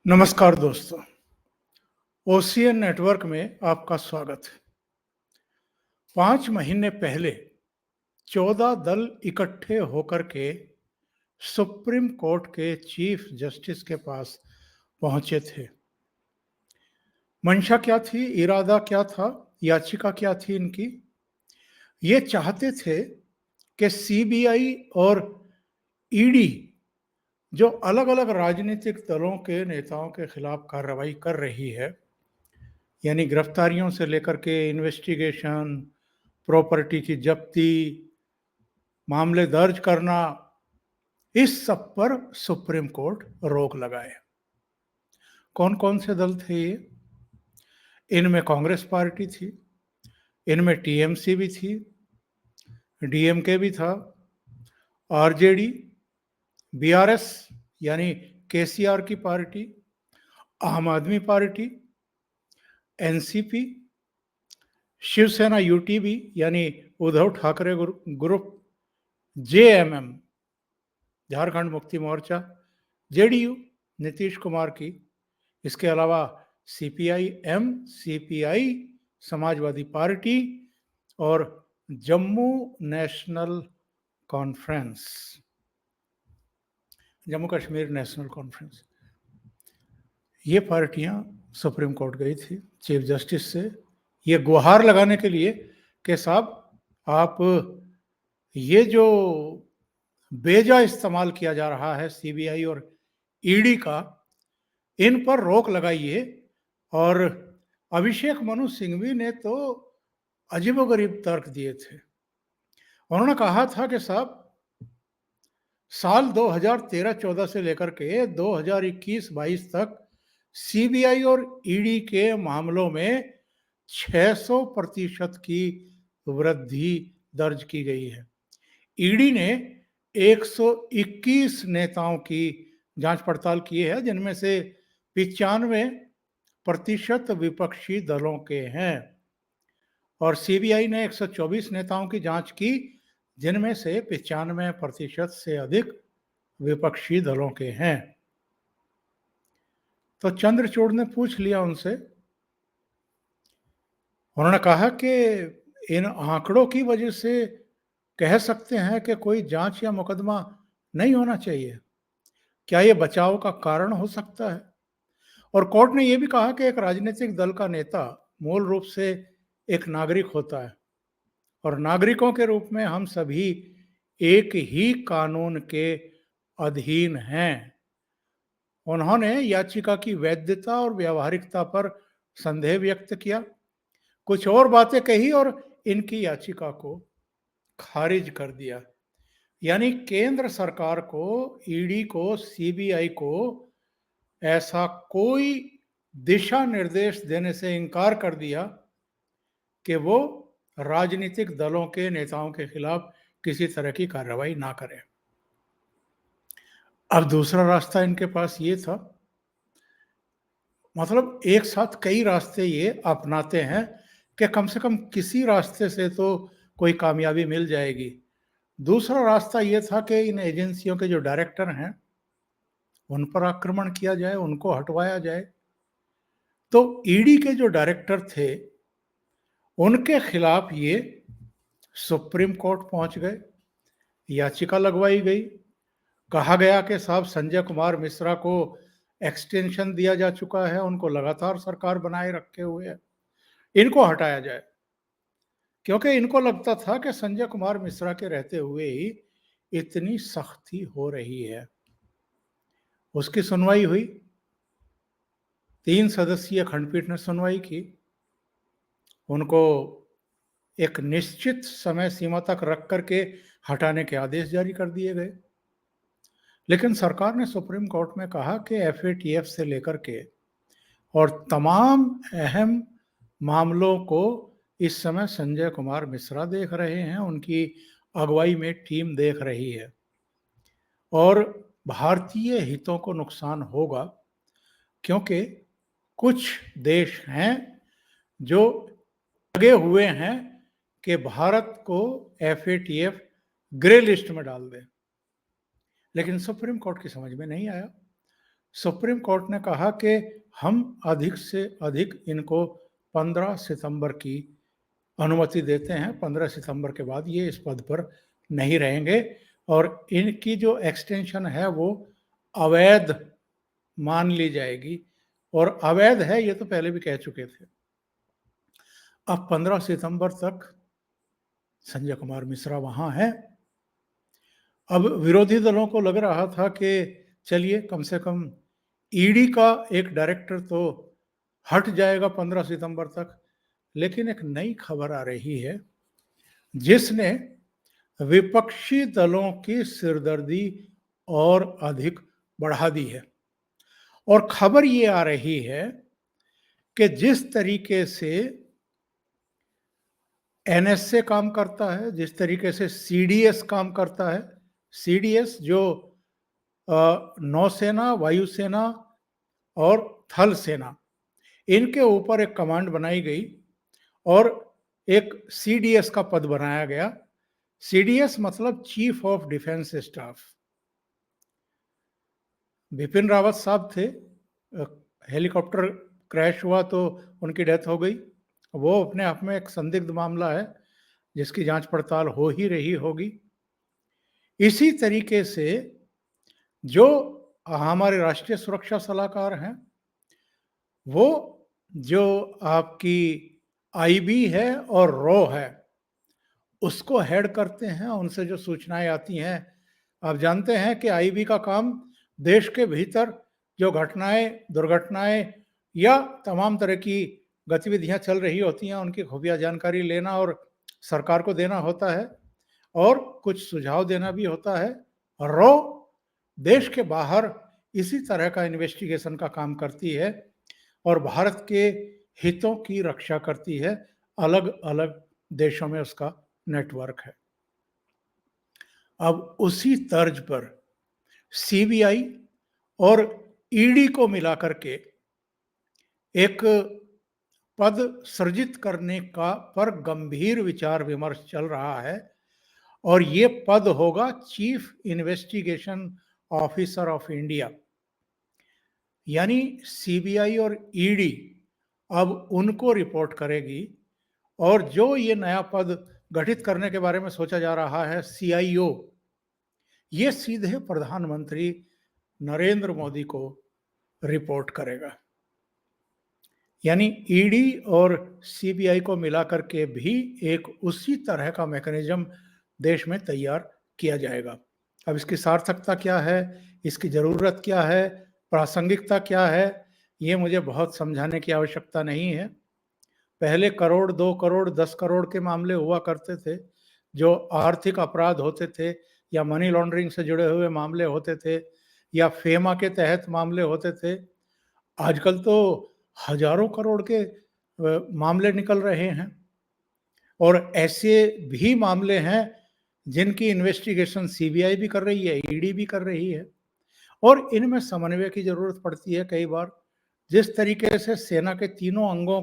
नमस्कार दोस्तों, ocean network में आपका स्वागत है। 5 महीने पहले 14 दल इकट्ठे होकर के सुप्रीम कोर्ट के चीफ जस्टिस के पास पहुंचे थे। मंशा क्या थी, इरादा क्या था, याचिका क्या थी इनकी? ये चाहते थे कि सीबीआई और ईडी जो अलग-अलग राजनीतिक दलों के नेताओं के खिलाफ कार्रवाई कर रही है, यानी गिरफ्तारियों से लेकर के इन्वेस्टिगेशन, प्रॉपर्टी की जब्ती, मामले दर्ज करना, इस सब पर सुप्रीम कोर्ट रोक लगाए। कौन कौन से दल थे ये? इनमें कांग्रेस पार्टी थी, इनमें टीएमसी भी थी, डीएमके भी था, आरजेडी, बीआरएस यानी केसीआर की पार्टी, आम आदमी पार्टी, एनसीपी, शिवसेना यूटीबी यानी Uddhav Thackeray group, JMM Jharkhand Mukti Morcha, JDU Nitish Kumar की, इसके अलावा सीपीआई-एम, सीपीआई समाजवादी पार्टी और Jammu national conference, Jammu Kashmir national conference. ये पार्टियां सुप्रीम कोर्ट गई थी चीफ जस्टिस से ये गुहार लगाने के लिए कि साहब आप ये जो बेजा इस्तेमाल किया जा रहा है सीबीआई और ईडी का, इन पर रोक लगाइए। और अभिषेक मनु सिंघवी ने तो अजीबोगरीब तर्क दिए थे। उन्होंने कहा था कि साहब साल 2013-14 से लेकर के 2021-22 तक सीबीआई और ईडी के मामलों में 600% की वृद्धि दर्ज की गई है। ईडी ने 121 नेताओं की जांच पड़ताल की है, जिनमें से 95% विपक्षी दलों के हैं, और सीबीआई ने 124 नेताओं की जांच की, जिनमें से 95% से अधिक विपक्षी दलों के हैं। तो चंद्रचूड़ ने पूछ लिया उनसे, उन्होंने कहा कि इन आंकड़ों की वजह से कह सकते हैं कि कोई जांच या मुकदमा नहीं होना चाहिए, क्या ये बचाव का कारण हो सकता है? और कोर्ट ने यह भी कहा कि एक राजनीतिक दल का नेता मूल रूप से एक नागरिक होता है, और नागरिकों के रूप में हम सभी एक ही कानून के अधीन हैं। उन्होंने याचिका की वैधता और व्यावहारिकता पर संदेह व्यक्त किया, कुछ और बातें कही और इनकी याचिका को खारिज कर दिया। यानी केंद्र सरकार को, ईडी को, सीबीआई को ऐसा कोई दिशा निर्देश देने से इनकार कर दिया कि वो राजनीतिक दलों के नेताओं के खिलाफ किसी तरह की कार्रवाई ना करें। अब दूसरा रास्ता इनके पास ये था, मतलब एक साथ कई रास्ते ये अपनाते हैं कि कम से कम किसी रास्ते से तो कोई कामयाबी मिल जाएगी। दूसरा रास्ता ये था कि इन एजेंसियों के जो डायरेक्टर हैं उन पर आक्रमण किया जाए, उनको हटवाया जाए। तो ईडी के जो डायरेक्टर थे उनके खिलाफ ये सुप्रीम कोर्ट पहुंच गए, याचिका लगवाई गई, कहा गया कि साहब संजय कुमार मिश्रा को एक्सटेंशन दिया जा चुका है, उनको लगातार सरकार बनाए रखे हुए है, इनको हटाया जाए, क्योंकि इनको लगता था कि संजय कुमार मिश्रा के रहते हुए ही इतनी सख्ती हो रही है। उसकी सुनवाई हुई, 3 सदस्यीय खंडपीठ ने सुनवाई की, उनको एक निश्चित समय सीमा तक रख करके हटाने के आदेश जारी कर दिए गए। लेकिन सरकार ने सुप्रीम कोर्ट में कहा कि एफएटीएफ से लेकर के और तमाम अहम मामलों को इस समय संजय कुमार मिश्रा देख रहे हैं, उनकी अगुवाई में टीम देख रही है, और भारतीय हितों को नुकसान होगा, क्योंकि कुछ देश हैं जो लगे हुए हैं कि भारत को एफएटीएफ ग्रे लिस्ट में डाल दे। लेकिन सुप्रीम कोर्ट की समझ में नहीं आया। सुप्रीम कोर्ट ने कहा कि हम अधिक से अधिक इनको 15 सितंबर की अनुमति देते हैं। 15 सितंबर के बाद ये इस पद पर नहीं रहेंगे और इनकी जो एक्सटेंशन है वो अवैध मान ली जाएगी और अवैध है ये तो पहले भी कह चुके थे। अब 15 सितंबर तक संजय कुमार मिश्रा वहां है। अब विरोधी दलों को लग रहा था कि चलिए कम से कम ईडी का एक डायरेक्टर तो हट जाएगा 15 सितंबर तक, लेकिन एक नई खबर आ रही है जिसने विपक्षी दलों की सिरदर्दी और अधिक बढ़ा दी है। और खबर ये आ रही है कि जिस तरीके से एनएसए काम करता है, जिस तरीके से सीडीएस काम करता है, सीडीएस जो नौसेना, वायुसेना और थल सेना, इनके ऊपर एक कमांड बनाई गई और एक सीडीएस का पद बनाया गया। सीडीएस मतलब chief of defence staff. Bipin Rawat साहब थे, हेलीकॉप्टर क्रैश हुआ तो उनकी डेथ हो गई। वो अपने आप में एक संदिग्ध मामला है जिसकी जांच पड़ताल हो ही रही होगी। इसी तरीके से जो हमारे राष्ट्रीय सुरक्षा सलाहकार हैं, वो जो आपकी आईबी है और रॉ है, उसको हेड करते हैं। उनसे जो सूचनाएं आती हैं, आप जानते हैं कि आईबी का काम देश के भीतर जो घटनाएं, दुर्घटनाएं या तमाम तरह की गतिविधियां चल रही होती हैं, उनकी खुफिया जानकारी लेना और सरकार को देना होता है और कुछ सुझाव देना भी होता है। रॉ देश के बाहर इसी तरह का इन्वेस्टिगेशन का काम करती है और भारत के हितों की रक्षा करती है। अलग अलग देशों में उसका नेटवर्क है। अब उसी तर्ज पर सीबीआई और ईडी को मिलाकर के एक पद सृजित करने का पर गंभीर विचार विमर्श चल रहा है और ये पद होगा chief investigation officer of India. यानी सीबीआई और ईडी अब उनको रिपोर्ट करेगी और जो ये नया पद गठित करने के बारे में सोचा जा रहा है, सीआईओ, ये सीधे प्रधानमंत्री नरेंद्र मोदी को रिपोर्ट करेगा। यानी ईडी और सीबीआई को मिलाकर के भी एक उसी तरह का मैकेनिज्म देश में तैयार किया जाएगा। अब इसकी सार्थकता क्या है, इसकी जरूरत क्या है, प्रासंगिकता क्या है, ये मुझे बहुत समझाने की आवश्यकता नहीं है। पहले करोड़, 2 करोड़, 10 करोड़ के मामले हुआ करते थे जो आर्थिक अपराध होते थे या मनी लॉन्ड्रिंग से जुड़े हुए मामले होते थे या फेमा के तहत मामले होते थे। आजकल तो हजारों करोड़ के मामले निकल रहे हैं और ऐसे भी मामले हैं जिनकी इन्वेस्टिगेशन सीबीआई भी कर रही है, ईडी भी कर रही है और इनमें समन्वय की जरूरत पड़ती है कई बार। जिस तरीके से सेना के तीनों अंगों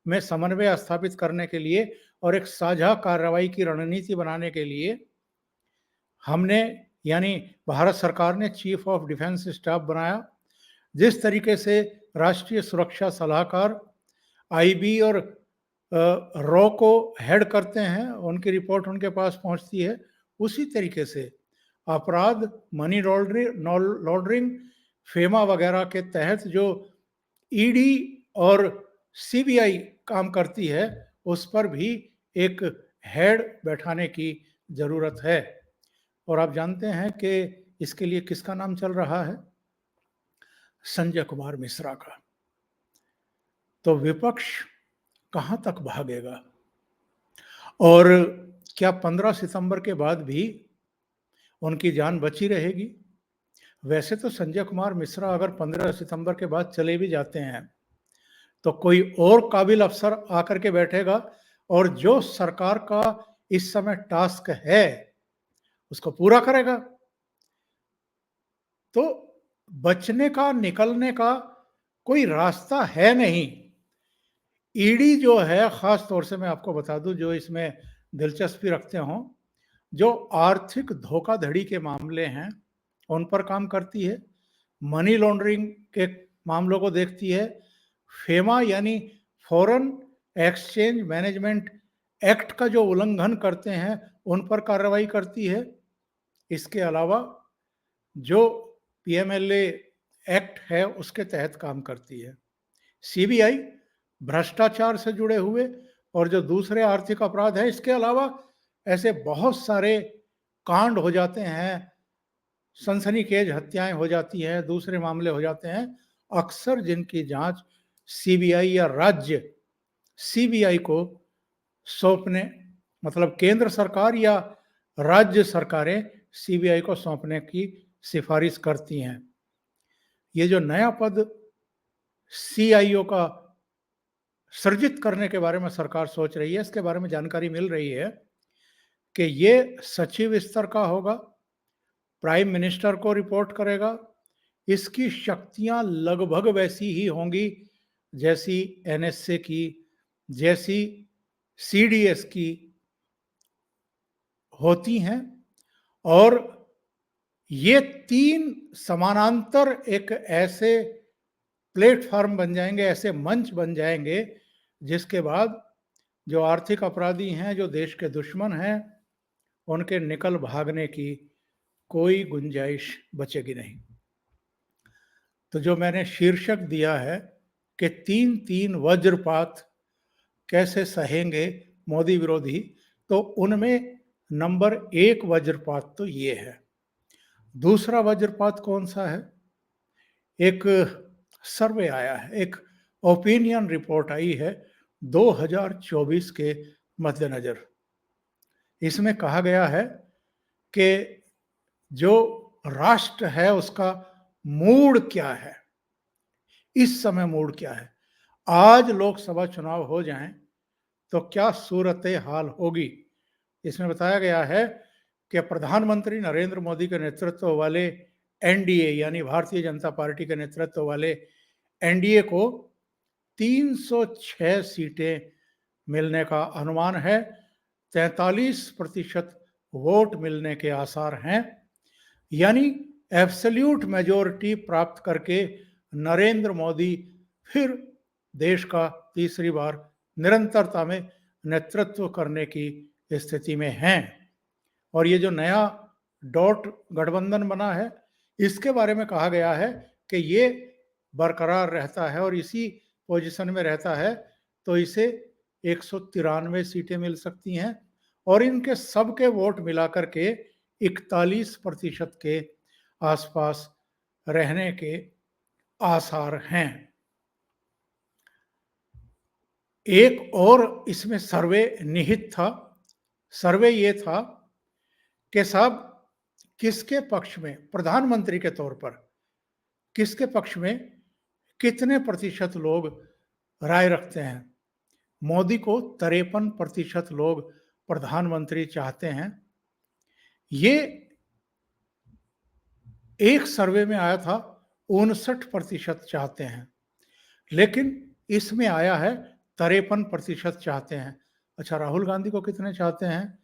में समन्वय स्थापित करने के लिए और एक साझा कार्रवाई की रणनीति बनाने के लिए हमने, यानी भारत सरकार ने चीफ ऑफ डिफेंस स्टाफ बनाया। जिस तरीके से राष्ट्रीय सुरक्षा सलाहकार आईबी और रॉ को हेड करते हैं, उनकी रिपोर्ट उनके पास पहुंचती है, उसी तरीके से अपराध, मनी लॉन्ड्रिंग, फेमा वगैरह के तहत जो ईडी और सीबीआई काम करती है, उस पर भी एक हेड बैठाने की जरूरत है। और आप जानते हैं कि इसके लिए किसका नाम चल रहा है? संजय कुमार मिश्रा का। तो विपक्ष कहां तक भागेगा और क्या 15 सितंबर के बाद भी उनकी जान बची रहेगी? वैसे तो संजय कुमार मिश्रा अगर 15 सितंबर के बाद चले भी जाते हैं तो कोई और काबिल अफसर आकर के बैठेगा और जो सरकार का इस समय टास्क है उसको पूरा करेगा। तो बचने का, निकलने का कोई रास्ता है नहीं। ईडी जो है, खास तौर से मैं आपको बता दूं, जो इसमें दिलचस्पी रखते हों, जो आर्थिक धोखाधड़ी के मामले हैं उन पर काम करती है। मनी लॉन्ड्रिंग के मामलों को देखती है, फेमा यानी फॉरेन एक्सचेंज मैनेजमेंट एक्ट का जो उल्लंघन करते हैं उन पर कार्रवाई करती है। इसके अलावा जो पीएमएलए एक्ट है उसके तहत काम करती है। सीबीआई भ्रष्टाचार से जुड़े हुए और जो दूसरे आर्थिक अपराध है, इसके अलावा ऐसे बहुत सारे कांड हो जाते हैं, सनसनीखेज हत्याएं हो जाती हैं, दूसरे मामले हो जाते हैं, अक्सर जिनकी जांच सीबीआई या राज्य सीबीआई को सौंपने, मतलब केंद्र सरकार या राज्य सरकारें सीबीआई को सौंपने की सिफारिश करती हैं। ये जो नया पद सीआईओ का सृजित करने के बारे में सरकार सोच रही है, इसके बारे में जानकारी मिल रही है कि ये सचिव स्तर का होगा, प्राइम मिनिस्टर को रिपोर्ट करेगा, इसकी शक्तियां लगभग वैसी ही होंगी जैसी एनएसए की, जैसी सीडीएस की होती हैं, और ये तीन समानांतर एक ऐसे प्लेटफॉर्म बन जाएंगे, ऐसे मंच बन जाएंगे, जिसके बाद जो आर्थिक अपराधी हैं, जो देश के दुश्मन हैं, उनके निकल भागने की कोई गुंजाइश बचेगी नहीं। तो जो मैंने शीर्षक दिया है कि 3-3 वज्रपात कैसे सहेंगे मोदी विरोधी, तो उनमें नंबर 1 वज्रपात तो ये है। दूसरा वज्रपात कौन सा है? एक सर्वे आया है, एक ओपिनियन रिपोर्ट आई है 2024 के मद्देनजर। इसमें कहा गया है कि जो राष्ट्र है उसका मूड क्या है, इस समय मूड क्या है, आज लोकसभा चुनाव हो जाएं तो क्या सूरत हाल होगी। इसमें बताया गया है कि प्रधानमंत्री नरेंद्र मोदी के नेतृत्व वाले एनडीए यानी भारतीय जनता पार्टी के नेतृत्व वाले एनडीए को 306 सीटें मिलने का अनुमान है, 43% वोट मिलने के आसार हैं, यानी एब्सोल्यूट मेजोरिटी प्राप्त करके नरेंद्र मोदी फिर देश का तीसरी बार निरंतरता में नेतृत्व करने की स्थिति में हैं। और ये जो नया डॉट गठबंधन बना है, इसके बारे में कहा गया है कि ये बरकरार रहता है और इसी पोजीशन में रहता है तो इसे 193 सीटें मिल सकती हैं, और इनके सबके वोट मिलाकर के 41% के आसपास रहने के आसार हैं। एक और इसमें सर्वे निहित था। सर्वे ये था कि साहब किसके पक्ष में, प्रधानमंत्री के तौर पर किसके पक्ष में कितने प्रतिशत लोग राय रखते हैं। मोदी को 53% लोग प्रधानमंत्री चाहते हैं। ये एक सर्वे में आया था 59% चाहते हैं, लेकिन इसमें आया है 53% चाहते हैं। अच्छा, राहुल गांधी को कितने चाहते हैं?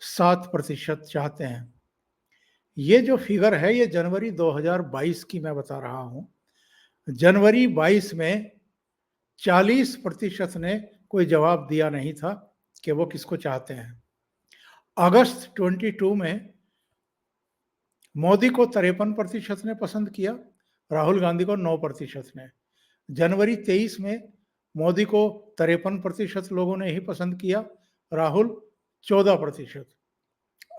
7% चाहते हैं। ये जो फिगर है ये जनवरी 2022 की मैं बता रहा हूं। जनवरी 22 में 40% ने कोई जवाब दिया नहीं था कि वो किसको चाहते हैं। अगस्त 22 में मोदी को 53% ने पसंद किया, राहुल गांधी को 9% ने। जनवरी 23 में मोदी को 53% लोगों ने ही पसंद किया, राहुल 14%।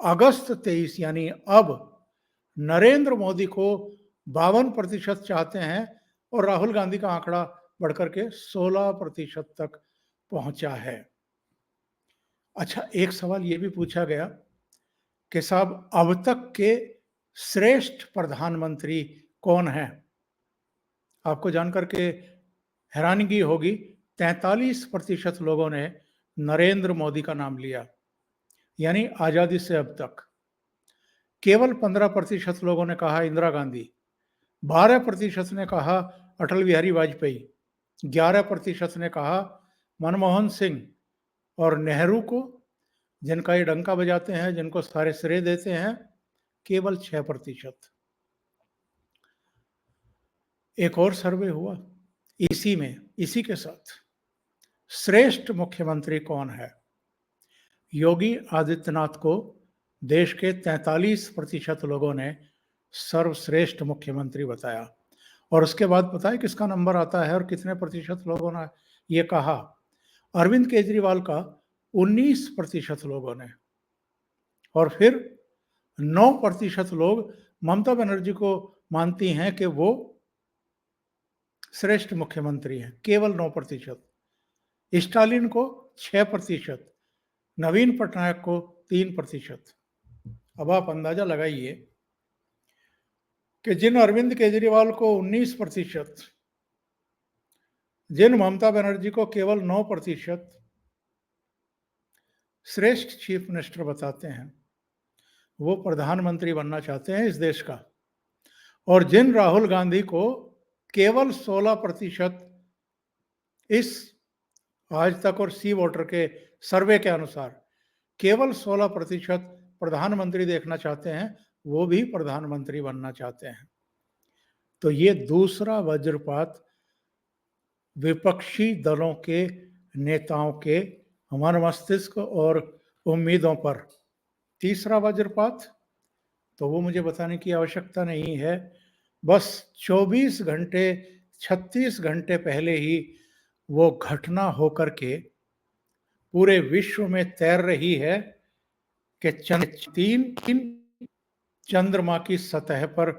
अगस्त 23 यानी अब नरेंद्र मोदी को 52% चाहते हैं और राहुल गांधी का आंकड़ा बढ़कर के 16% तक पहुंचा है। अच्छा, एक सवाल ये भी पूछा गया कि साहब अब तक के श्रेष्ठ प्रधानमंत्री कौन है? आपको जानकर के हैरानगी होगी, 43% लोगों ने नरेंद्र मोदी का नाम लिया, यानी आजादी से अब तक। केवल 15% लोगों ने कहा इंदिरा गांधी, 12% ने कहा अटल बिहारी वाजपेयी, 11% ने कहा मनमोहन सिंह, और नेहरू को, जिनका ये डंका बजाते हैं, जिनको सारे श्रेय देते हैं, केवल 6%। एक और सर्वे हुआ इसी के साथ श्रेष्ठ मुख्यमंत्री कौन है। योगी आदित्यनाथ को देश के 43% लोगों ने सर्वश्रेष्ठ मुख्यमंत्री बताया। और उसके बाद पता है किसका नंबर आता है और कितने प्रतिशत लोगों ने ये कहा? अरविंद केजरीवाल का 19% लोगों ने। और फिर 9% लोग ममता बनर्जी को मानती हैं कि वो श्रेष्ठ मुख्यमंत्री हैं, केवल 9%। स्टालिन को 6%, नवीन पटनायक को 3%। अब आप अंदाजा लगाइए कि जिन अरविंद केजरीवाल को 19%, जिन ममता बनर्जी को केवल 9% श्रेष्ठ चीफ मिनिस्टर बताते हैं, वो प्रधानमंत्री बनना चाहते हैं इस देश का। और जिन राहुल गांधी को केवल 16% इस आज तक और सी वोटर के सर्वे के अनुसार केवल 16% प्रधानमंत्री देखना चाहते हैं, वो भी प्रधानमंत्री बनना चाहते हैं। तो ये दूसरा वज्रपात विपक्षी दलों के नेताओं के मन मस्तिष्क और उम्मीदों पर। तीसरा वज्रपात तो वो मुझे बताने की आवश्यकता नहीं है, बस 24 घंटे 36 घंटे पहले ही वो घटना होकर के पूरे विश्व में तैर रही है कि चंद्रमा की सतह पर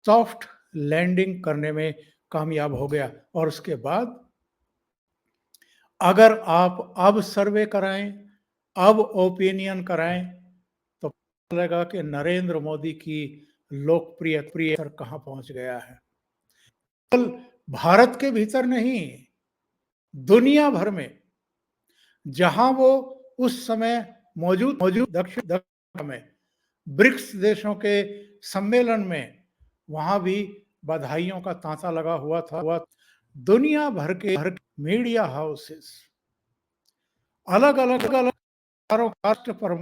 सॉफ्ट लैंडिंग करने में कामयाब हो गया। और उसके बाद अगर आप अब सर्वे कराएं, अब ओपिनियन कराएं, तो पता लगा कि नरेंद्र मोदी की लोकप्रियता कहां पहुंच गया है। केवल भारत के भीतर नहीं, दुनिया भर में जहां वो उस समय मौजूद दक्षिण में ब्रिक्स देशों के सम्मेलन में, वहां भी बधाइयों का तांता लगा हुआ था। दुनिया भर के मीडिया हाउसेस अलग अलग राष्ट्र पर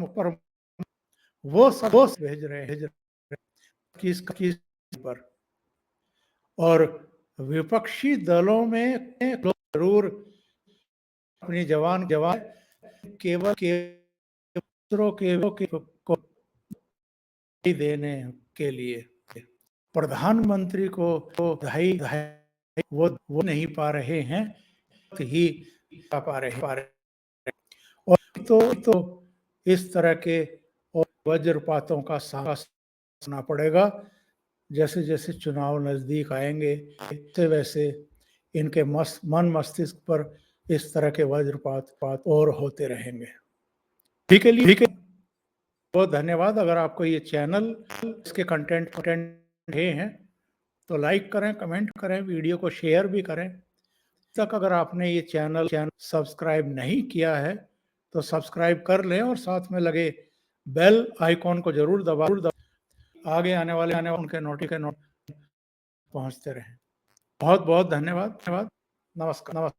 वो सब भेज रहे हैं किस पर। और विपक्षी दलों में जरूर अपनी जवान केवल को देने के लिए प्रधानमंत्री को बधाई वो नहीं पा रहे हैं ही पा रहे। और तो इस तरह के वज्रपातों का सामना पड़ेगा। जैसे जैसे चुनाव नजदीक आएंगे वैसे इनके मन मस्तिष्क पर इस तरह के वज्रपात और होते रहेंगे। ठीक है, बहुत धन्यवाद। अगर आपको ये चैनल इसके कंटेंट हैं तो लाइक करें, कमेंट करें, वीडियो को शेयर भी करें। तक अगर आपने ये चैनल सब्सक्राइब नहीं किया है तो सब्सक्राइब कर लें और साथ में लगे बेल आइकॉन को जरूर दबा आगे आने वाले उनके नोटिफिकेशन पहुंचते रहें। बहुत बहुत धन्यवाद। नमस्कार।